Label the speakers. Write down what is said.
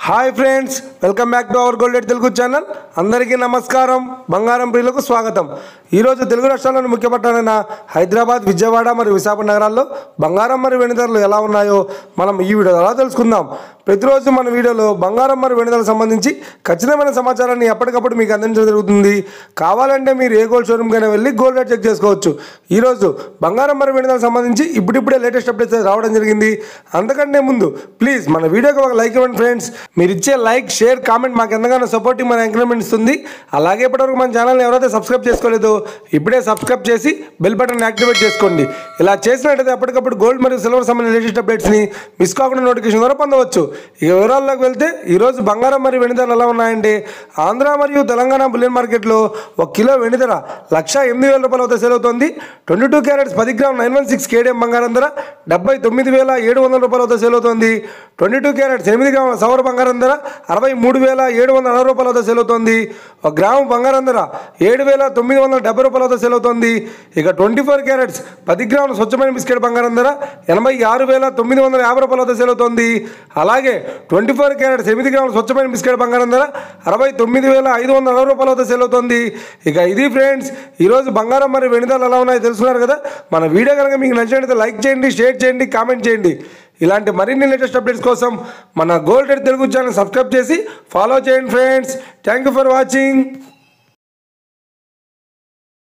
Speaker 1: Hi friends, welcome back to our gold rate Telugu channel. అందరికీ నమస్కారం. బంగారం ప్రియులకు స్వాగతం. ఈరోజు తెలుగు రాష్ట్రాల్లోని ముఖ్య పట్టణాలైన హైదరాబాద్, విజయవాడ మరియు విశాఖపట్నం నగరాల్లో బంగారం మరియు వెండి ధరలు ఎలా ఉన్నాయో మనం ఈ వీడియో ద్వారా తెలుసుకుందాం. ప్రతిరోజు మన వీడియోలో బంగారం మరియు వెండి ధరలకు సంబంధించి ఖచ్చితమైన సమాచారాన్ని ఎప్పటికప్పుడు మీకు అందించడం జరుగుతుంది. కావాలంటే మీరు ఏ గోల్డ్ షోరూమ్కైనా వెళ్ళి గోల్డ్ రేట్ చెక్ చేసుకోవచ్చు. ఈరోజు బంగారం మరియు వెండి ధరలకు సంబంధించి ఇప్పుడిప్పుడే లేటెస్ట్ అప్డేట్స్ రావడం జరిగింది. అంతకంటే ముందు ప్లీజ్ మన వీడియోకి ఒక లైక్ ఇవ్వండి ఫ్రెండ్స్. మీరు ఇచ్చే లైక్, షేర్, కామెంట్ మాకు ఎంతగానో సపోర్టింగ్, మన ఎంకరేజ్మెంట్ ఇస్తుంది. అలాగే ఇప్పటివరకు మన ఛానల్ని ఎవరైతే సబ్స్క్రైబ్ చేసుకోలేదో ఇప్పుడే సబ్స్క్రైబ్ చేసి బెల్ బటన్ యాక్టివేట్ చేసుకోండి. ఇలా చేసినట్టయితే అప్పటికప్పుడు గోల్డ్ మరియు సిల్వర్ సంబంధించిన లేటెస్ట్ అప్డేట్స్ని మిస్ కాకుండా నోటిఫికేషన్ ద్వారా పొందవచ్చు. ఇక వివరాల్లోకి వెళ్తే ఈరోజు బంగారం మరియు వెండి ధరలు ఎలా ఉన్నాయంటే, ఆంధ్ర మరియు తెలంగాణ బులియన్ మార్కెట్లో 1 కిలో వెండి ధర 1,08,000 వద్ద సేల్ అవుతుంది. 22 క్యారెట్స్ 10 గ్రామ్ 916 కేడిఎం బంగారం ధర 79,700 వద్ద సేల్ అవుతుంది. 22 క్యారెట్స్ 8 గ్రాముల సవర బంగారం ధర 63,760 వద్ద సేల్ అవుతుంది. 1 గ్రాము బంగారం ధర 7,970 వద్ద సేల్ అవుతుంది. ఇక 24 క్యారెట్స్ 10 గ్రాముల స్వచ్ఛమైన బిస్కెట్ బంగారం ధర 86,950 వద్ద సేల్ అవుతుంది. అలాగే 24 క్యారెట్స్ 8 గ్రాముల స్వచ్ఛమైన బిస్కెట్ బంగారం ధర 69,560 వద్ద సేల్ అవుతుంది. ఇక ఇది ఫ్రెండ్స్, ఈరోజు బంగారం మరియు వెండి ధరలు ఎలా ఉన్నాయో తెలుసుకున్నారు కదా. మన వీడియో కనుక మీకు నచ్చినట్లయితే లైక్ చేయండి, షేర్ చేయండి, కామెంట్ చేయండి. ఇలాంటి మరిన్ని లేటెస్ట్ అప్డేట్స్ కోసం మన gold rate Telugu channel subscribe చేసి ఫాలో చేయండి friends. Thank you for watching.